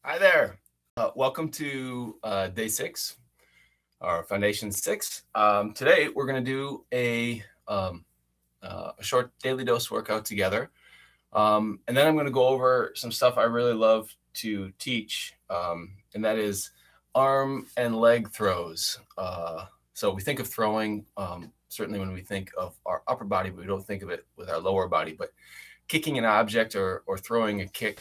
Hi there. Welcome to day 6, our foundation 6. Today we're going to do a short daily dose workout together. And then I'm going to go over some stuff I really love to teach, and that is arm and leg throws. So we think of throwing, certainly when we think of our upper body, but we don't think of it with our lower body. But kicking an object or throwing a kick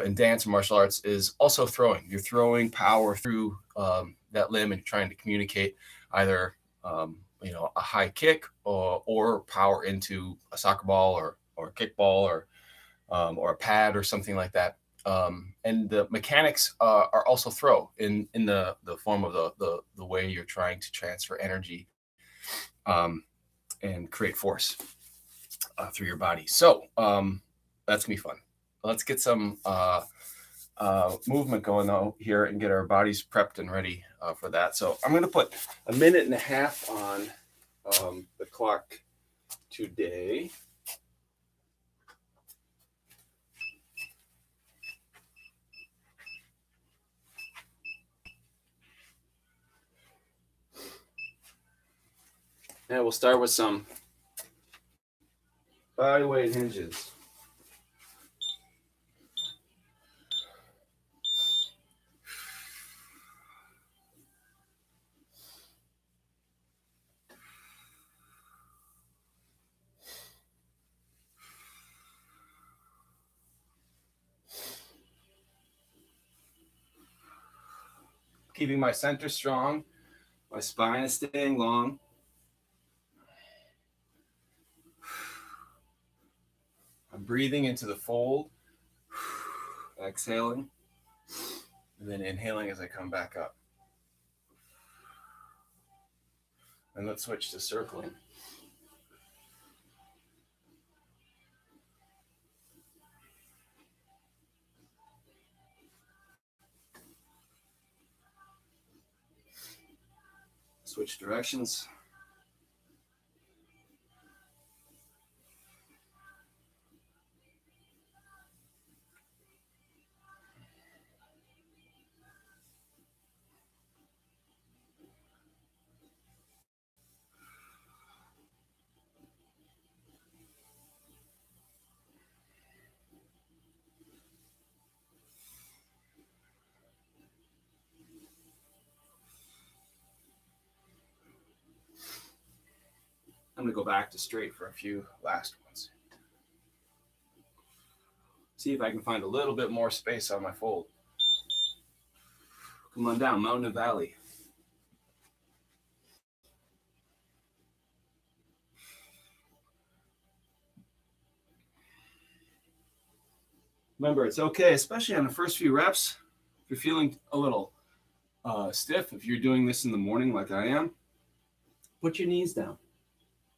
in dance and martial arts is also throwing. You're throwing power through that limb and trying to communicate either a high kick or power into a soccer ball or a kickball or a pad or something like that. And the mechanics are also throw in the form of the way you're trying to transfer energy and create force through your body. So that's gonna be fun. Let's get some movement going though here and get our bodies prepped and ready for that. So I'm going to put a minute and a half on the clock today. And we'll start with some body weight hinges. Keeping my center strong, my spine is staying long. I'm breathing into the fold, exhaling, and then inhaling as I come back up. And let's switch to circling. Switch directions. I'm going to go back to straight for a few last ones. See if I can find a little bit more space on my fold. Come on down, mountain and valley. Remember, it's okay, especially on the first few reps, if you're feeling a little stiff, if you're doing this in the morning like I am, put your knees down.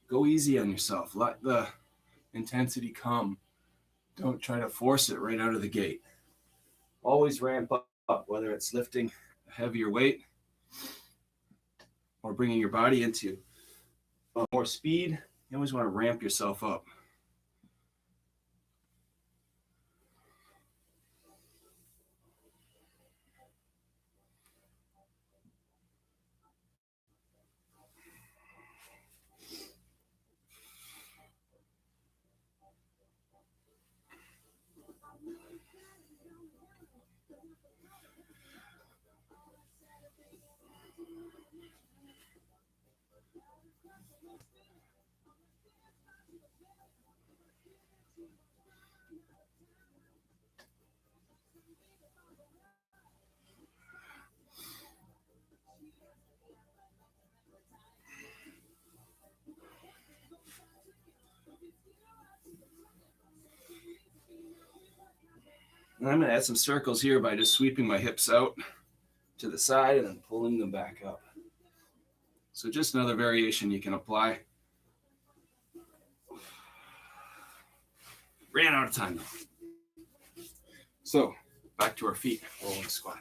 Go easy on yourself. Let the intensity come. Don't try to force it right out of the gate. Always ramp up, whether it's lifting a heavier weight or bringing your body into more speed. You always want to ramp yourself up. And I'm going to add some circles here by just sweeping my hips out to the side and then pulling them back up. So just another variation you can apply. Ran out of time though. So back to our feet, rolling squat.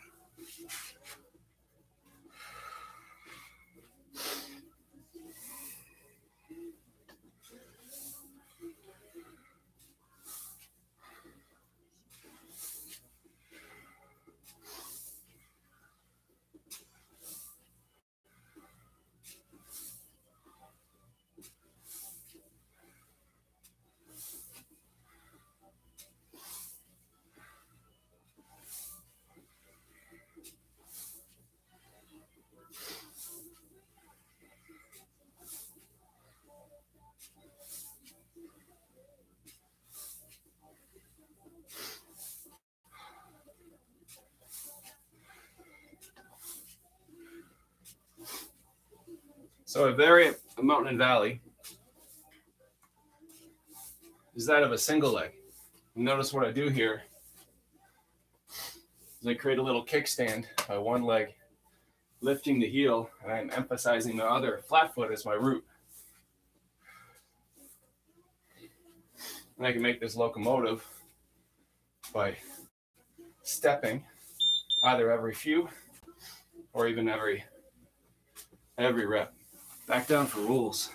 So a vary a mountain and valley is that of a single leg. Notice what I do here is I create a little kickstand by one leg lifting the heel, and I'm emphasizing the other flat foot as my root. And I can make this locomotive by stepping either every few or even every rep. Back down for rules.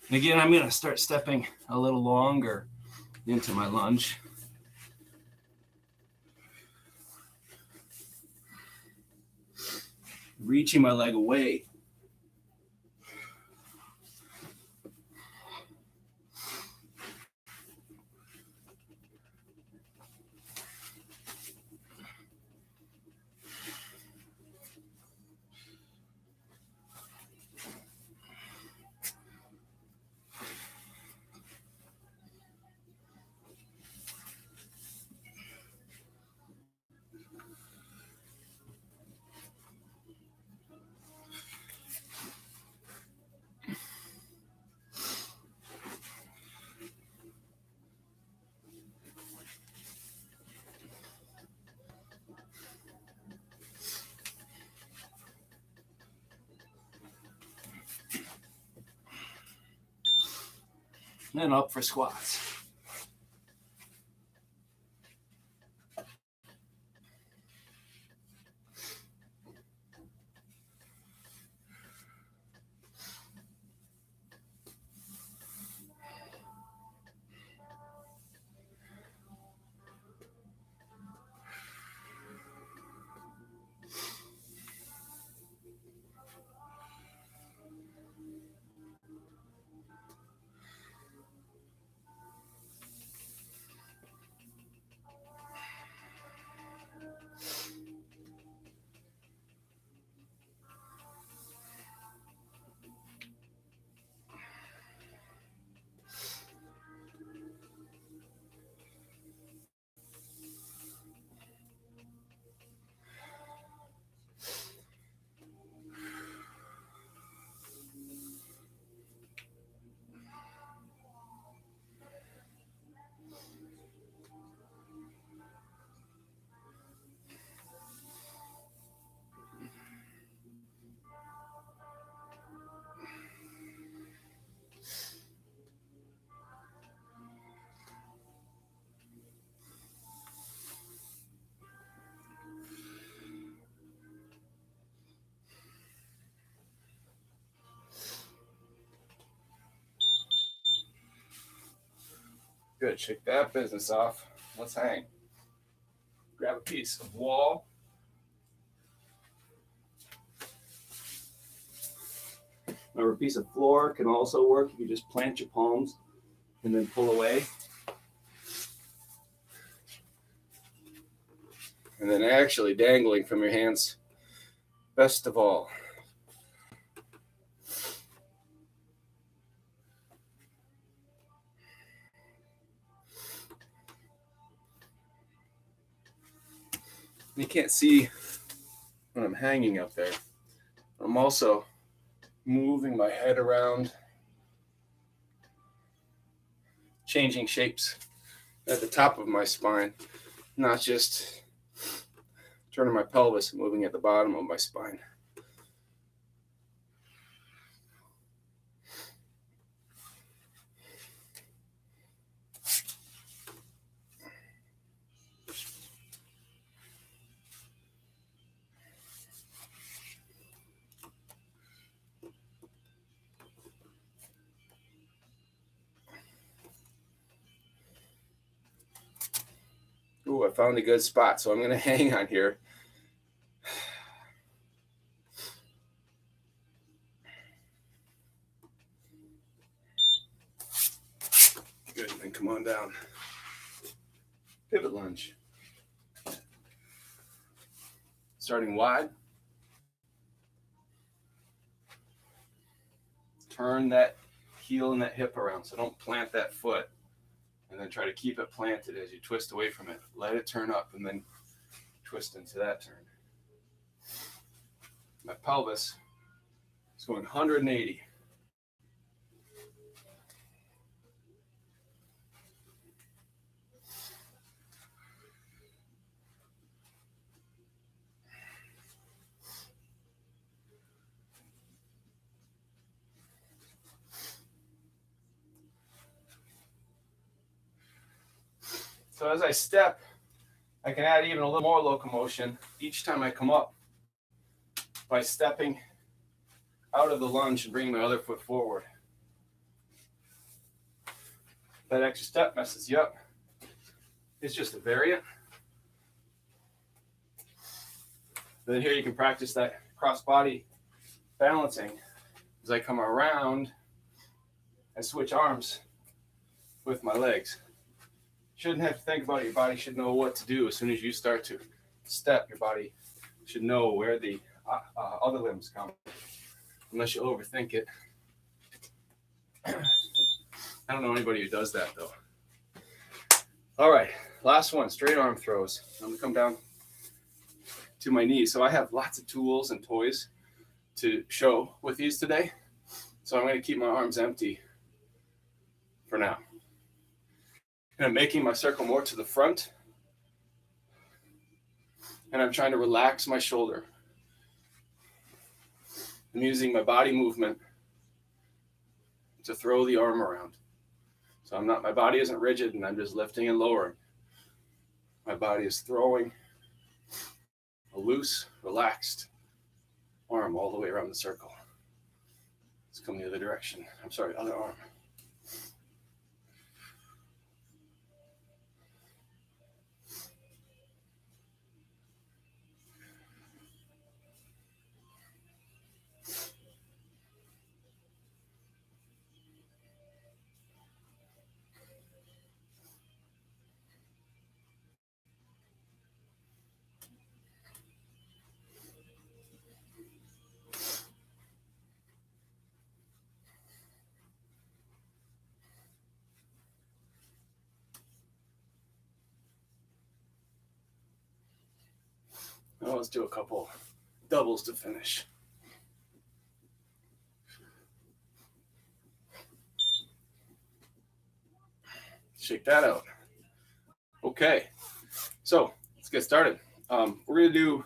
And again, I'm going to start stepping a little longer into my lunge. Reaching my leg away. And then up for squats. Good, shake that business off. Let's hang. Grab a piece of wall. Or a piece of floor can also work. You can just plant your palms and then pull away. And then actually dangling from your hands. Best of all. You can't see when I'm hanging up there. I'm also moving my head around, changing shapes at the top of my spine, not just turning my pelvis and moving at the bottom of my spine. Ooh, I found a good spot, so I'm going to hang on here. Good, then come on down. Pivot lunge. starting wide. Turn that heel and that hip around, so don't plant that foot and then try to keep it planted as you twist away from it. Let it turn up and then twist into that turn. My pelvis is going 180. So as I step, I can add even a little more locomotion each time I come up by stepping out of the lunge and bringing my other foot forward. That extra step messes you up. It's just a variant. Then here you can practice that cross-body balancing as I come around and switch arms with my legs. Shouldn't have to think about it. Your body should know what to do as soon as you start to step. Your body should know where the other limbs come, unless you overthink it. I don't know anybody who does that though. All right, last one, straight arm throws. I'm gonna come down to my knees. So I have lots of tools and toys to show with these today. So I'm gonna keep my arms empty for now. And I'm making my circle more to the front. And I'm trying to relax my shoulder. I'm using my body movement to throw the arm around. So my body isn't rigid and I'm just lifting and lowering. My body is throwing a loose, relaxed arm all the way around the circle. Let's come the other direction. I'm sorry, other arm. Now let's do a couple doubles to finish. Shake that out. Okay, so let's get started. We're going to do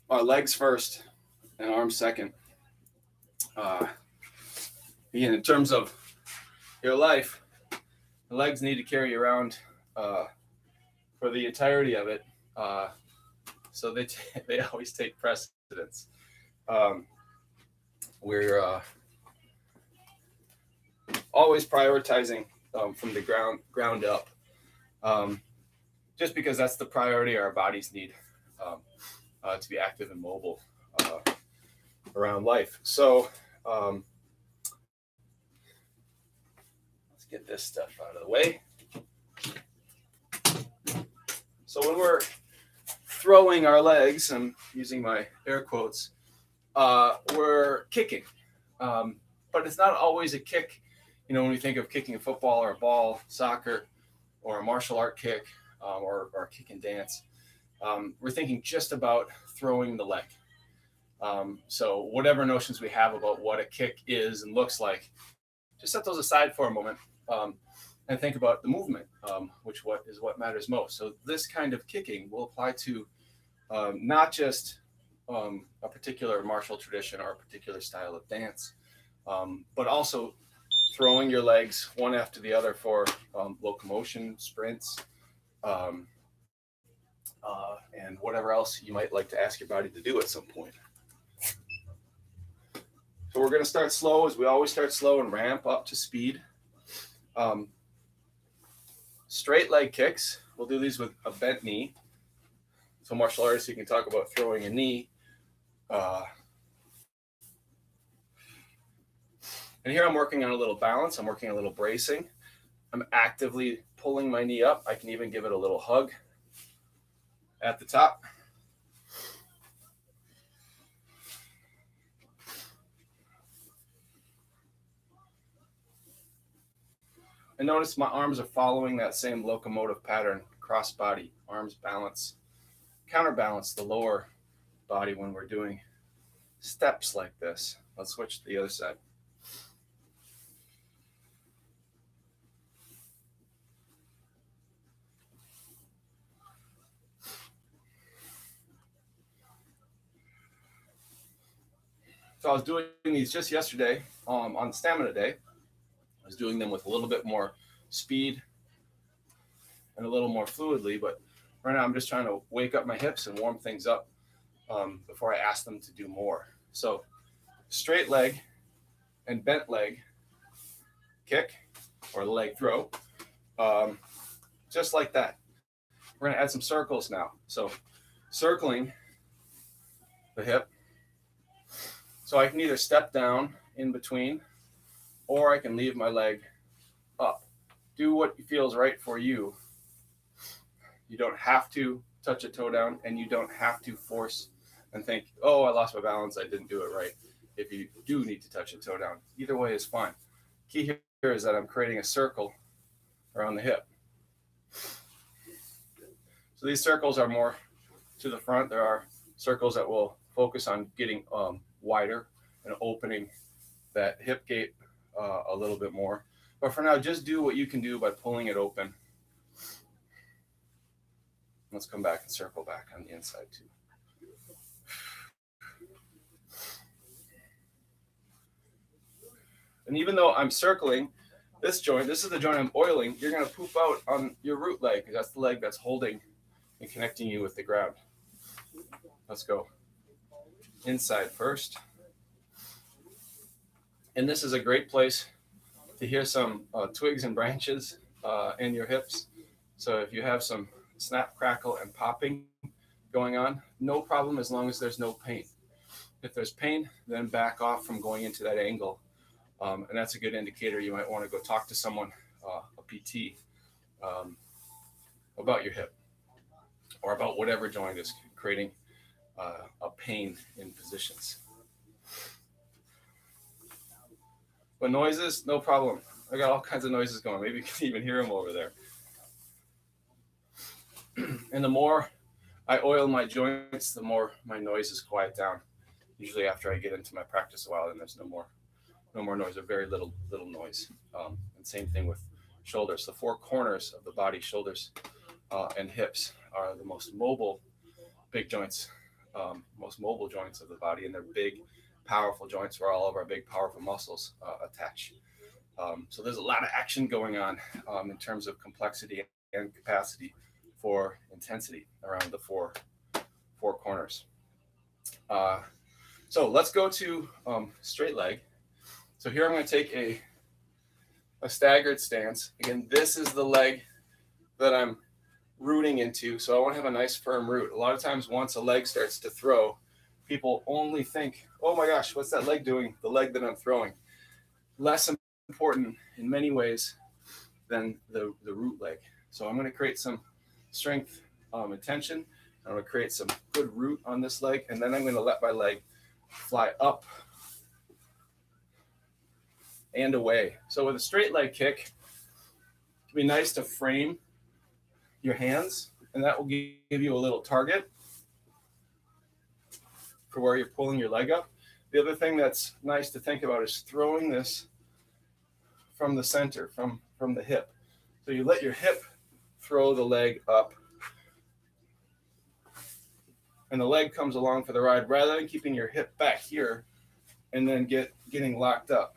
our legs first and arms second. Again, in terms of your life, the legs need to carry you around for the entirety of it. So they always take precedence. We're always prioritizing from the ground up, just because that's the priority our bodies need to be active and mobile around life. So let's get this stuff out of the way. So when we're throwing our legs, I'm using my air quotes, we're kicking. But it's not always a kick. You know, when we think of kicking a football or a ball, soccer, or a martial art kick, or a kick and dance, we're thinking just about throwing the leg. So whatever notions we have about what a kick is and looks like, just set those aside for a moment and think about the movement, which is what matters most. So this kind of kicking will apply to not just a particular martial tradition or a particular style of dance, but also throwing your legs one after the other for locomotion, sprints, and whatever else you might like to ask your body to do at some point. So we're going to start slow, as we always start slow, and ramp up to speed. Straight leg kicks. We'll do these with a bent knee. So martial artists, you can talk about throwing a knee. And here I'm working on a little balance. I'm working on a little bracing. I'm actively pulling my knee up. I can even give it a little hug at the top. And notice my arms are following that same locomotive pattern, cross body, arms balance, counterbalance the lower body when we're doing steps like this. Let's switch to the other side. So I was doing these just yesterday on Stamina Day. I was doing them with a little bit more speed and a little more fluidly, but right now I'm just trying to wake up my hips and warm things up before I ask them to do more. So straight leg and bent leg kick or leg throw, just like that. We're gonna add some circles now. So circling the hip. So I can either step down in between or I can leave my leg up. Do what feels right for you. You don't have to touch a toe down, and you don't have to force and think, oh, I lost my balance, I didn't do it right. If you do need to touch a toe down, either way is fine. Key here is that I'm creating a circle around the hip. So these circles are more to the front. There are circles that will focus on getting wider and opening that hip gate a little bit more. But for now, just do what you can do by pulling it open. Let's come back and circle back on the inside too. And even though I'm circling this joint, this is the joint I'm oiling, you're going to poop out on your root leg, because that's the leg that's holding and connecting you with the ground. Let's go. Inside first. And this is a great place to hear some twigs and branches in your hips. So if you have some snap, crackle, and popping going on, no problem as long as there's no pain. If there's pain, then back off from going into that angle. And that's a good indicator. You might want to go talk to someone, a PT, about your hip or about whatever joint is creating a pain in positions. But noises, no problem. I got all kinds of noises going. Maybe you can even hear them over there. And the more I oil my joints, the more my noises quiet down. Usually after I get into my practice a while, then there's no more noise or very little noise. And same thing with shoulders. The four corners of the body, shoulders and hips, are the most mobile big joints, most mobile joints of the body, and they're big, powerful joints where all of our big, powerful muscles attach. So there's a lot of action going on in terms of complexity and capacity for intensity around the four corners. So let's go to straight leg. So here I'm going to take a staggered stance. Again, this is the leg that I'm rooting into. So I want to have a nice firm root. A lot of times once a leg starts to throw, people only think, oh my gosh, what's that leg doing? The leg that I'm throwing. Less important in many ways than the root leg. So I'm going to create some strength and tension. I'm going to create some good root on this leg, and then I'm going to let my leg fly up and away. So with a straight leg kick, it can be nice to frame your hands, and that will give you a little target for where you're pulling your leg up. The other thing that's nice to think about is throwing this from the center, from the hip. So you let your hip throw the leg up, and the leg comes along for the ride rather than keeping your hip back here and then getting locked up.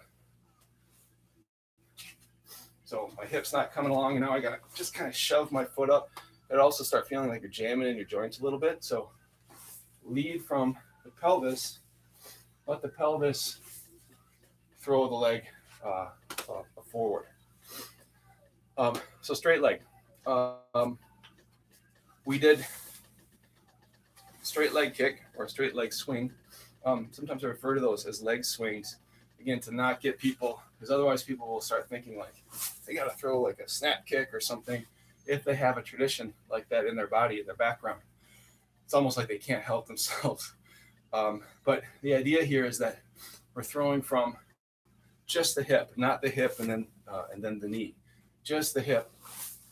So my hip's not coming along, and now I got to just kind of shove my foot up. It also start feeling like you're jamming in your joints a little bit. So lead from the pelvis. Let the pelvis throw the leg forward. So straight leg. We did straight leg kick or straight leg swing. Sometimes I refer to those as leg swings, again, to not get people, because otherwise people will start thinking like they got to throw like a snap kick or something if they have a tradition like that in their body, in their background. It's almost like they can't help themselves. But the idea here is that we're throwing from just the hip, not the hip and then the knee. just the hip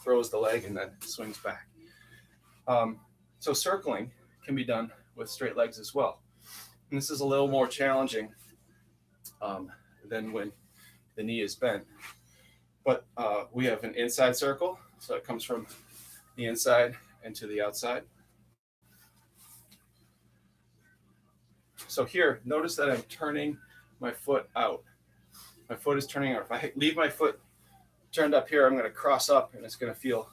throws the leg and then swings back. So circling can be done with straight legs as well. And this is a little more challenging than when the knee is bent. But we have an inside circle, so it comes from the inside and to the outside. So here, notice that I'm turning my foot out. My foot is turning out. If I leave my foot turned up here, I'm going to cross up and it's going to feel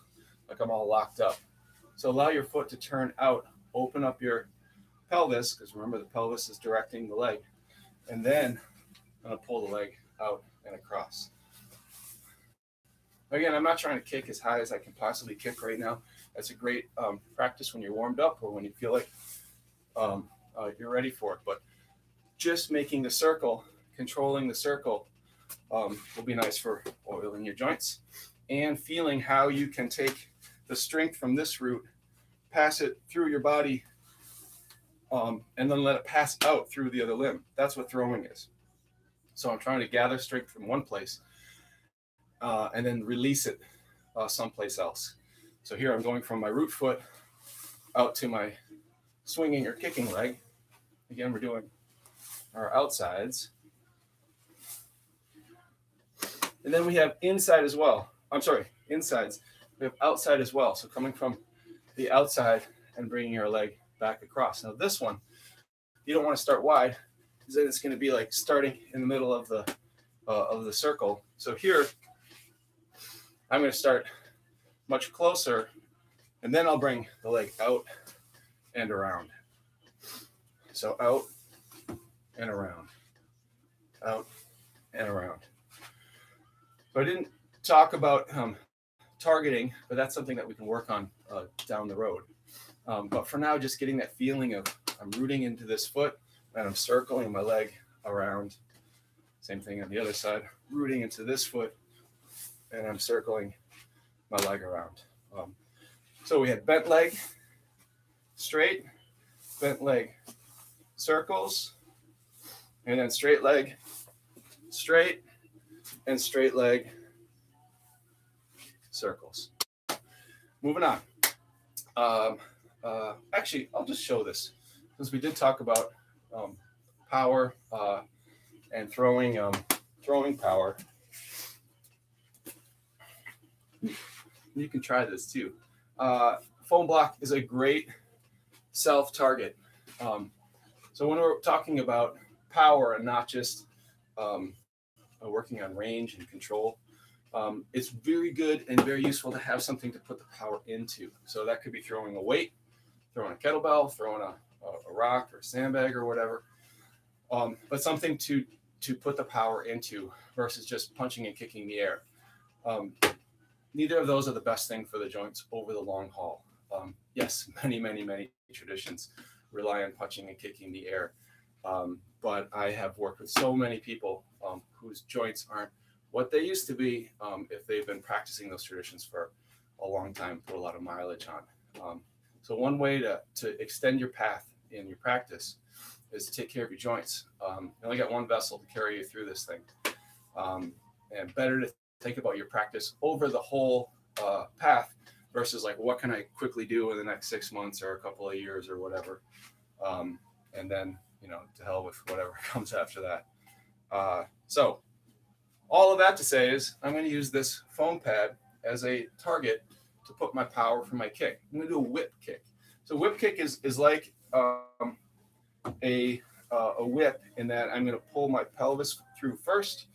like I'm all locked up. So allow your foot to turn out, open up your pelvis, because remember the pelvis is directing the leg. And then I'm going to pull the leg out and across. Again, I'm not trying to kick as high as I can possibly kick right now. That's a great practice when you're warmed up or when you feel like you're ready for it. But just making the circle, controlling the circle will be nice for oiling your joints and feeling how you can take the strength from this root, pass it through your body, and then let it pass out through the other limb. That's what throwing is. So I'm trying to gather strength from one place and then release it someplace else. So here I'm going from my root foot out to my swinging or kicking leg. Again, we're doing our outsides. And then we have inside as well. Insides. We have outside as well. So coming from the outside and bringing your leg back across. Now this one, you don't want to start wide, because then it's going to be like starting in the middle of the circle. So here, I'm going to start much closer, and then I'll bring the leg out and around. So out and around, out and around. So I didn't talk about targeting, but that's something that we can work on down the road. But for now, just getting that feeling of I'm rooting into this foot and I'm circling my leg around. Same thing on the other side, rooting into this foot and I'm circling my leg around. So we had bent leg, straight, bent leg, circles, and then straight leg, straight, and straight leg, circles. Moving on. Actually, I'll just show this, since we did talk about power and throwing power. You can try this too. Foam block is a great self-target. So when we're talking about power and not just working on range and control, it's very good and very useful to have something to put the power into. So that could be throwing a weight, throwing a kettlebell, throwing a rock or a sandbag or whatever, but something to put the power into versus just punching and kicking the air. Neither of those are the best thing for the joints over the long haul. Yes, many traditions rely on punching and kicking the air. But I have worked with so many people whose joints aren't what they used to be if they've been practicing those traditions for a long time, put a lot of mileage on. So one way to extend your path in your practice is to take care of your joints. You only got one vessel to carry you through this thing. And better to think about your practice over the whole path versus like, what can I quickly do in the next 6 months or a couple of years or whatever. And then, to hell with whatever comes after that. So all of that to say is I'm going to use this foam pad as a target to put my power for my kick. I'm going to do a whip kick. So whip kick is like a whip in that I'm going to pull my pelvis through first,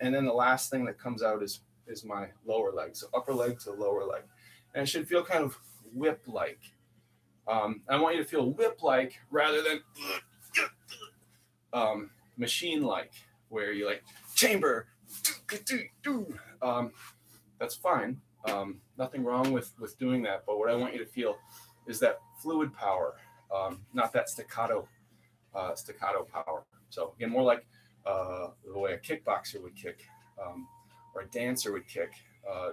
and then the last thing that comes out is my lower leg. So upper leg to lower leg. And it should feel kind of whip-like. I want you to feel whip-like rather than machine-like, where you like chamber. That's fine. Nothing wrong with doing that. But what I want you to feel is that fluid power, not that staccato power. So again, more like the way a kickboxer would kick, or a dancer would kick,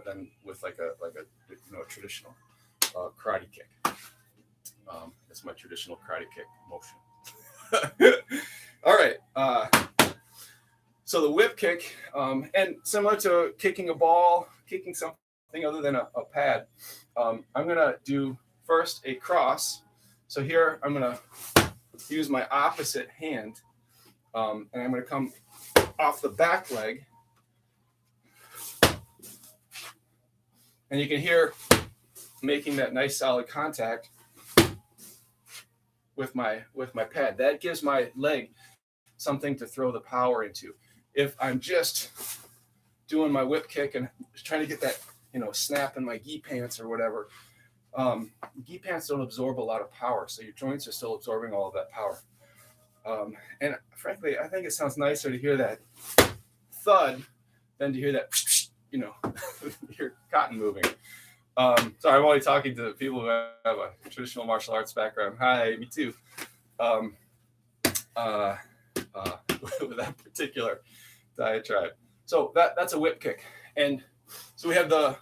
than with like a traditional karate kick. That's my traditional karate kick motion. All right. So the whip kick, and similar to kicking a ball, kicking something other than a pad, I'm going to do first a cross. So here I'm going to use my opposite hand, and I'm going to come off the back leg. And you can hear making that nice solid contact with my pad. That gives my leg something to throw the power into. If I'm just doing my whip kick and trying to get that, snap in my gi pants or whatever, gi pants don't absorb a lot of power, so your joints are still absorbing all of that power. And frankly, I think it sounds nicer to hear that thud than to hear that, your cotton moving. Sorry, I'm only talking to people who have a traditional martial arts background. Hi, me too. With that particular diatribe. So that's a whip kick. And so we have the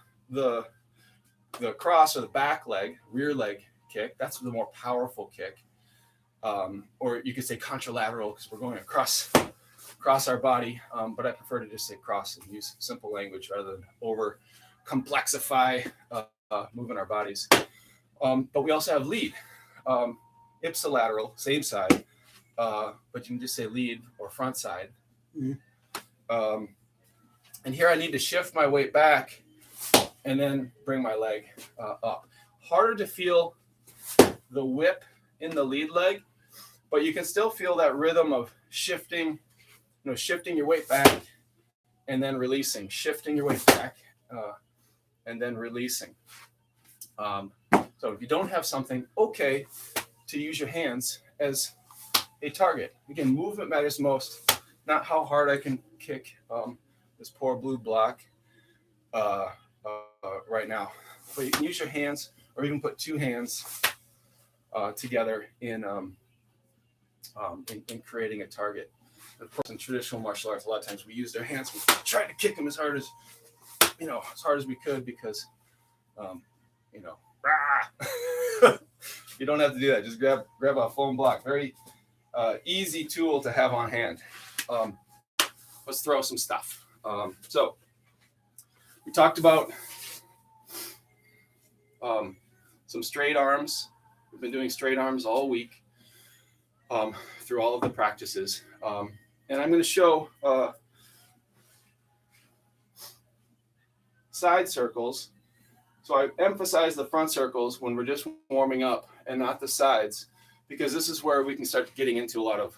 cross or the back leg, rear leg kick. That's the more powerful kick. Or you could say contralateral because we're going across our body. But I prefer to just say cross and use simple language rather than over complexify moving our bodies. But we also have lead, ipsilateral, same side, but you can just say lead or front side. Mm-hmm. And here I need to shift my weight back and then bring my leg up. Harder to feel the whip in the lead leg, but you can still feel that rhythm of shifting your weight back and then releasing, shifting your weight back and then releasing. So if you don't have something, okay, to use your hands as a target. Again, movement matters most, not how hard I can kick this poor blue block right now. But you can use your hands, or you can put two hands together in creating a target. Of course, in traditional martial arts, a lot of times we use their hands. We try to kick them as hard as we could because, you don't have to do that. Just grab a foam block. Very easy tool to have on hand. Let's throw some stuff. So we talked about some straight arms. We've been doing straight arms all week through all of the practices. And I'm going to show side circles. So I emphasize the front circles when we're just warming up and not the sides, because this is where we can start getting into a lot of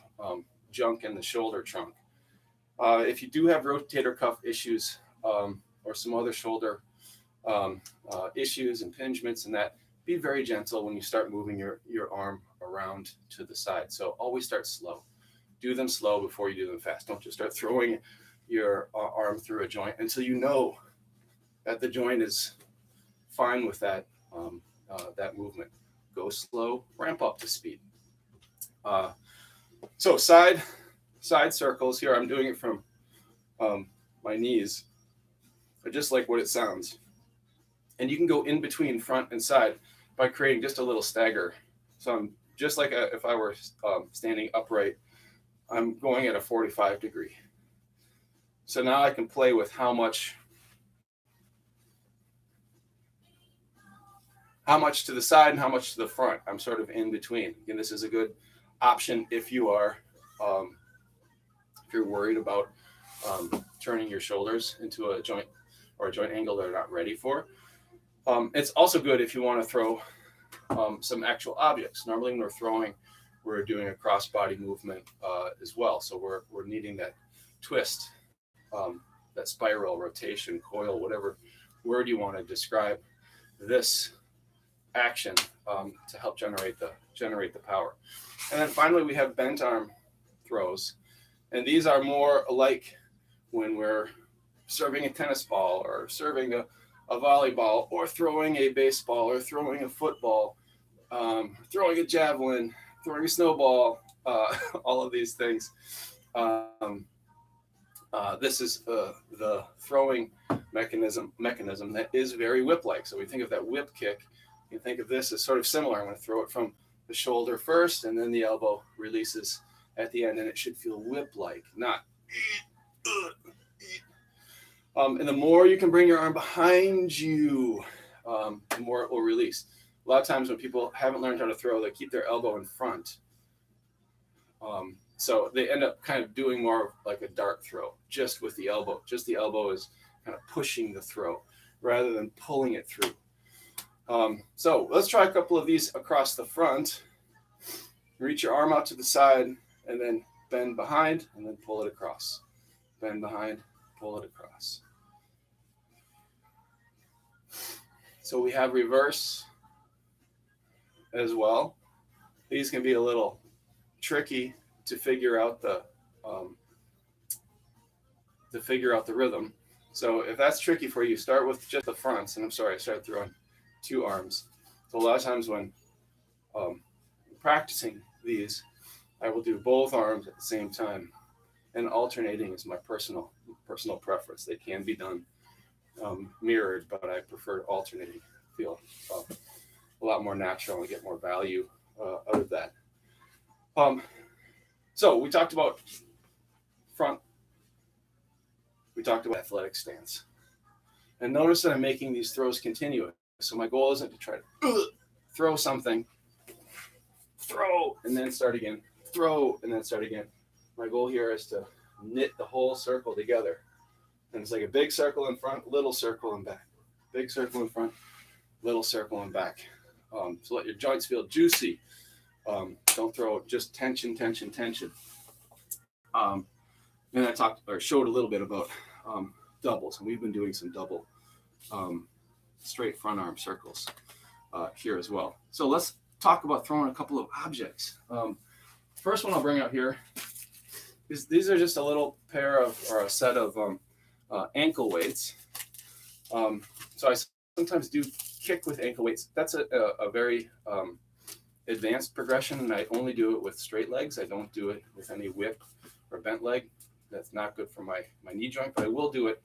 junk in the shoulder trunk. If you do have rotator cuff issues or some other shoulder issues, impingements and that, be very gentle when you start moving your arm around to the side. So always start slow. Do them slow before you do them fast. Don't just start throwing your arm through a joint until you know that the joint is fine with that movement. Go slow, ramp up to speed. So side circles here. I'm doing it from my knees, just like what it sounds. And you can go in between front and side by creating just a little stagger. So I'm just like if I were standing upright, I'm going at a 45 degree. So now I can play with how much to the side and how much to the front. I'm sort of in between. Again, this is a good option if you are, if you're worried about turning your shoulders into a joint or a joint angle they're not ready for. It's also good if you want to throw some actual objects. Normally when we're throwing, we're doing a cross body movement as well. So we're needing that twist, that spiral, rotation, coil, whatever word you want to describe this action to help generate the power. And then finally we have bent arm throws, and these are more like when we're serving a tennis ball or serving a volleyball or throwing a baseball or throwing a football, throwing a javelin, throwing a snowball, all of these things. This is the throwing mechanism that is very whip-like. So we think of that whip kick. You think of this as sort of similar. I'm going to throw it from the shoulder first, and then the elbow releases at the end, and it should feel whip-like, not And the more you can bring your arm behind you, the more it will release. A lot of times when people haven't learned how to throw, they keep their elbow in front. So they end up kind of doing more like a dart throw, just with the elbow. Just the elbow is kind of pushing the throw rather than pulling it through. So let's try a couple of these across the front. Reach your arm out to the side and then bend behind and then pull it across. Bend behind, pull it across. So we have reverse as well. These can be a little tricky to figure out the rhythm. So if that's tricky for you, start with just the fronts. And I'm sorry, I started throwing two arms. So a lot of times when practicing these, I will do both arms at the same time, and alternating is my personal preference. They can be done mirrored, but I prefer alternating. Feel a lot more natural and get more value out of that. So we talked about front. We talked about athletic stance. And notice that I'm making these throws continuous. So my goal isn't to try to throw something, throw, and then start again, throw, and then start again. My goal here is to knit the whole circle together. And it's like a big circle in front, little circle in back. Big circle in front, little circle in back. So let your joints feel juicy. Don't throw just tension, tension, tension. Then I talked or showed a little bit about doubles, and we've been doing some double straight front arm circles here as well. So let's talk about throwing a couple of objects. First one I'll bring out here is these are just a little pair of, or a set of ankle weights. So I sometimes do kick with ankle weights. That's a very advanced progression, and I only do it with straight legs. I don't do it with any whip or bent leg. That's not good for my knee joint, but I will do it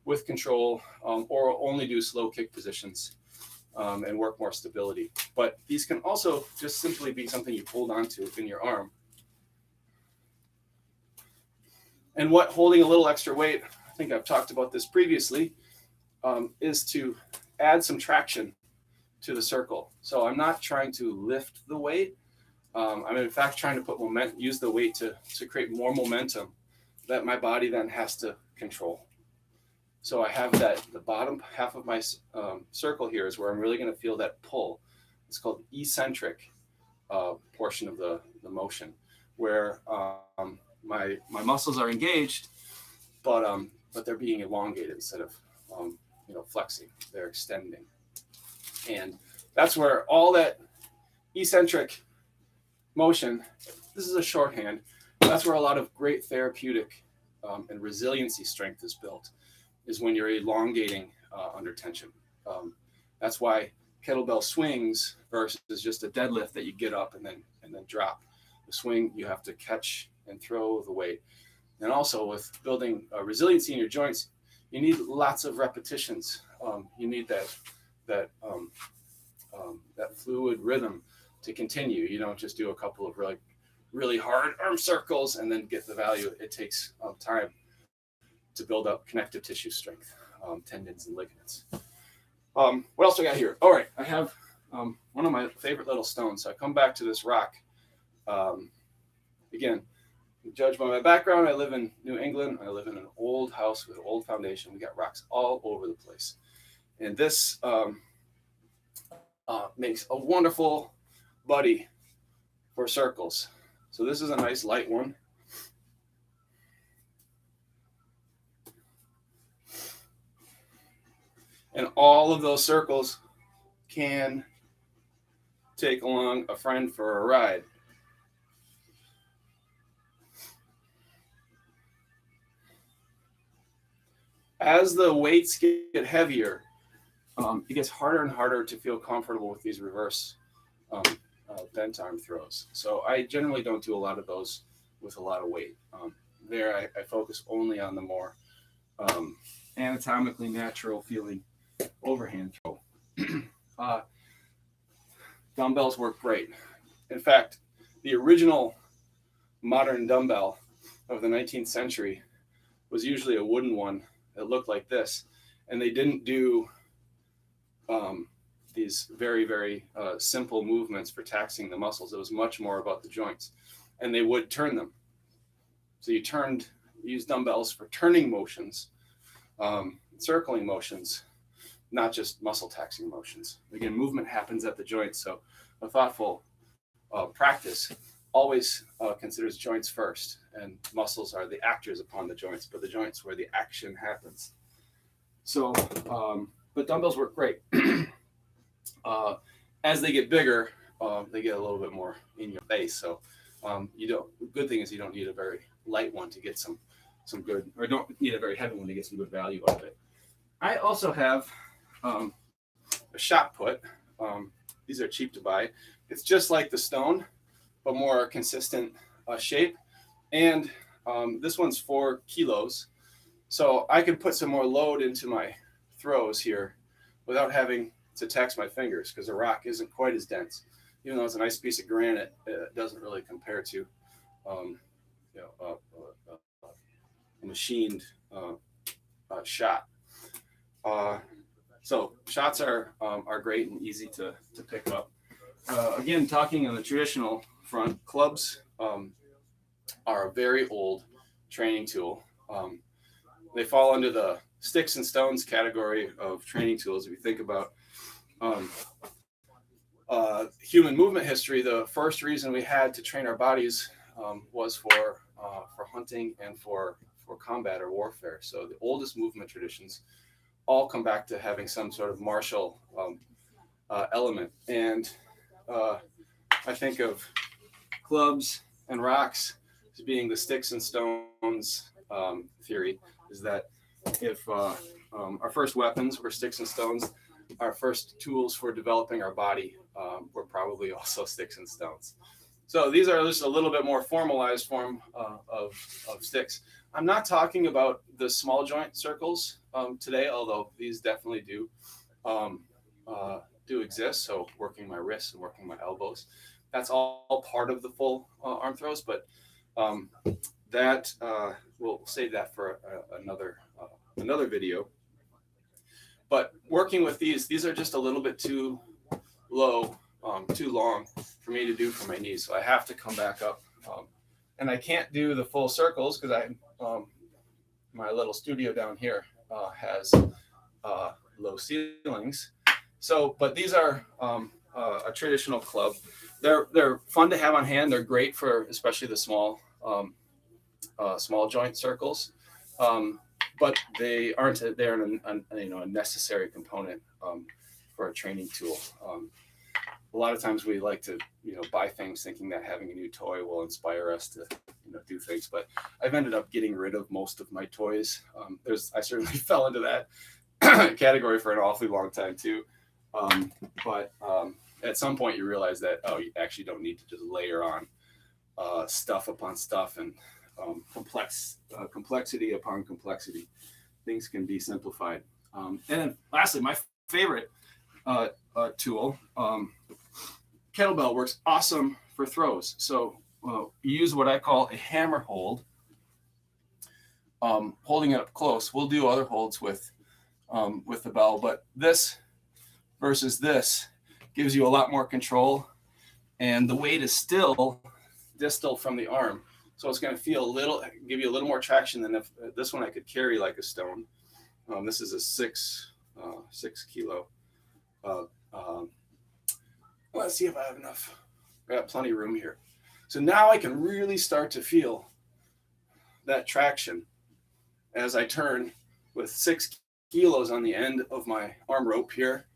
with control or only do slow kick positions and work more stability. But these can also just simply be something you hold on to in your arm. And what holding a little extra weight, I think I've talked about this previously, is to add some traction to the circle. So I'm not trying to lift the weight. I'm in fact trying to put momentum, use the weight to create more momentum that my body then has to control. So I have that, the bottom half of my circle here is where I'm really going to feel that pull. It's called eccentric portion of the motion, where my muscles are engaged, but they're being elongated instead of flexing. They're extending, and that's where all that eccentric motion. This is a shorthand. That's where a lot of great therapeutic and resiliency strength is built. Is when you're elongating under tension. That's why kettlebell swings versus just a deadlift that you get up and then drop. The swing, you have to catch and throw the weight. And also with building resiliency in your joints, you need lots of repetitions. You need that fluid rhythm to continue. You don't just do a couple of really hard arm circles and then get the value. It takes time to build up connective tissue strength, tendons and ligaments. What else do I got here? All right, I have one of my favorite little stones. So I come back to this rock. Again, judge by my background, I live in New England. I live in an old house with an old foundation. We got rocks all over the place. And this makes a wonderful buddy for circles. So this is a nice light one. And all of those circles can take along a friend for a ride. As the weights get heavier, it gets harder and harder to feel comfortable with these reverse bent arm throws. So I generally don't do a lot of those with a lot of weight. I focus only on the more anatomically natural feeling overhand throw. Dumbbells work great. In fact, the original modern dumbbell of the 19th century was usually a wooden one that looked like this, and they didn't do these very, very simple movements for taxing the muscles. It was much more about the joints, and they would turn them. So you use dumbbells for turning motions, circling motions, not just muscle taxing motions. Again, movement happens at the joints, so a thoughtful practice always considers joints first, and muscles are the actors upon the joints, but the joints where the action happens. So, but dumbbells work great. As they get bigger, they get a little bit more in your face. So, good thing is you don't need a very light one to get some good, or don't need a very heavy one to get some good value out of it. I also have a shot put. These are cheap to buy. It's just like the stone, but more consistent shape. And this one's 4 kilos. So I can put some more load into my throws here without having to tax my fingers, because the rock isn't quite as dense. Even though it's a nice piece of granite, it doesn't really compare to a machined shot. So shots are great and easy to pick up. Again, talking on the traditional front, clubs are a very old training tool. They fall under the sticks and stones category of training tools. If you think about human movement history, the first reason we had to train our bodies was for hunting and for combat or warfare. So the oldest movement traditions all come back to having some sort of martial element. And I think of clubs and rocks as being the sticks and stones theory, is that if our first weapons were sticks and stones, our first tools for developing our body were probably also sticks and stones. So these are just a little bit more formalized form of sticks. I'm not talking about the small joint circles today, although these definitely do exist. So working my wrists and working my elbows, that's all part of the full arm throws. But that we'll save that for another video. But working with these are just a little bit too low, too long for me to do for my knees. So I have to come back up. And I can't do the full circles because my little studio down here has low ceilings. So, but these are a traditional club. They're fun to have on hand. They're great for especially the small joint circles. But they're a necessary component for a training tool. A lot of times we like to buy things thinking that having a new toy will inspire us to do things, but I've ended up getting rid of most of my toys. I certainly fell into that category for an awfully long time too. But at some point you realize that you actually don't need to just layer on stuff upon stuff and complexity upon complexity. Things can be simplified. And then lastly, my favorite tool, kettlebell, works awesome for throws. So you use what I call a hammer hold, holding it up close. We'll do other holds with the bell, but this versus this gives you a lot more control, and the weight is still distal from the arm. So it's going to give you a little more traction than if this one I could carry like a stone. This is a 6 kilo. Let's see if I have enough. I got plenty of room here. So now I can really start to feel that traction as I turn with 6 kilos on the end of my arm rope here.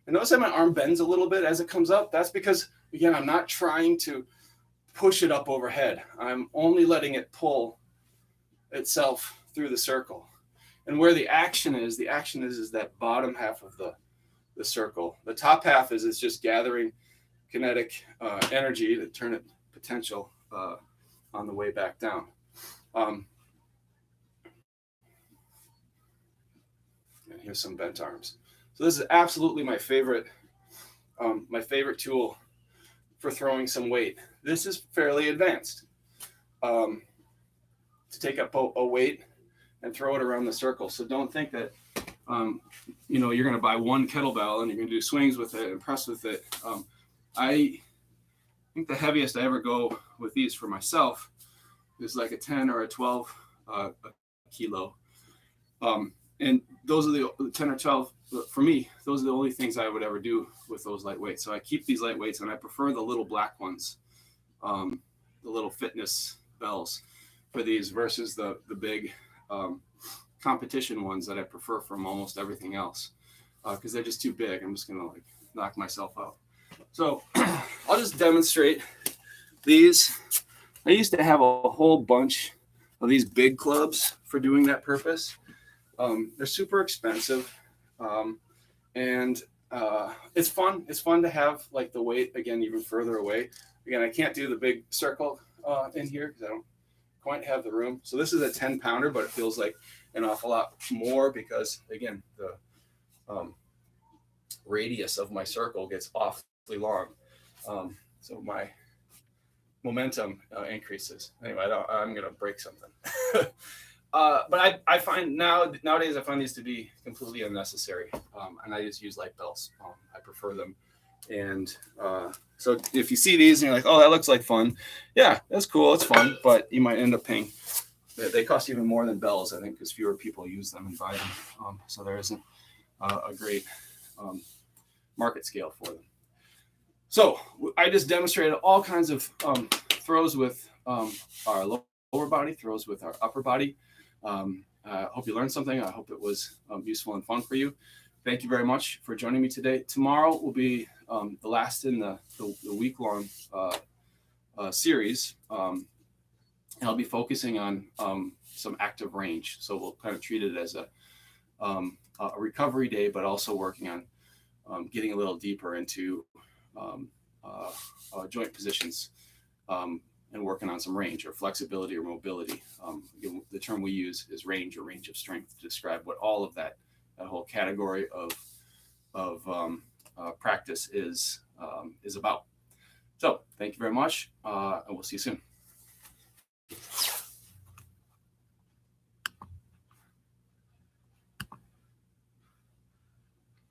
And notice that my arm bends a little bit as it comes up. That's because, again, I'm not trying to push it up overhead. I'm only letting it pull itself through the circle. And where the action is that bottom half of the circle. The top half is just gathering kinetic energy to turn it potential on the way back down. And here's some bent arms. So this is absolutely my favorite tool for throwing some weight. This is fairly advanced. To take up a weight and throw it around the circle. So don't think that, you're going to buy one kettlebell and you're going to do swings with it and press with it. I think the heaviest I ever go with these for myself is like a 10 or a 12 kilo. And those are the 10 or 12 for me. Those are the only things I would ever do with those light weights. So I keep these light weights, and I prefer the little black ones, the little fitness bells for these versus the big competition ones that I prefer from almost everything else, because they're just too big. I'm just gonna like knock myself out. So I'll just demonstrate these. I used to have a whole bunch of these big clubs for doing that purpose. They're super expensive, and it's fun. It's fun to have like the weight again even further away. Again, I can't do the big circle in here because I don't quite have the room. So this is a 10-pounder, but it feels like an awful lot more because again the radius of my circle gets awfully long, so my momentum increases. Anyway, I'm gonna break something. But I find nowadays I find these to be completely unnecessary, and I just use light bells. I prefer them, and so if you see these and you're like, oh, that looks like fun, yeah, that's cool, it's fun, but you might end up paying. They cost even more than bells, I think, because fewer people use them and buy them. So there isn't a great market scale for them. So I just demonstrated all kinds of throws with our lower body, throws with our upper body. I hope you learned something. I hope it was useful and fun for you. Thank you very much for joining me today. Tomorrow will be the last in the week-long series. And I'll be focusing on some active range. So we'll kind of treat it as a recovery day, but also working on getting a little deeper into joint positions and working on some range or flexibility or mobility. The term we use is range or range of strength to describe what all of that whole category of practice is about. So thank you very much, and we'll see you soon.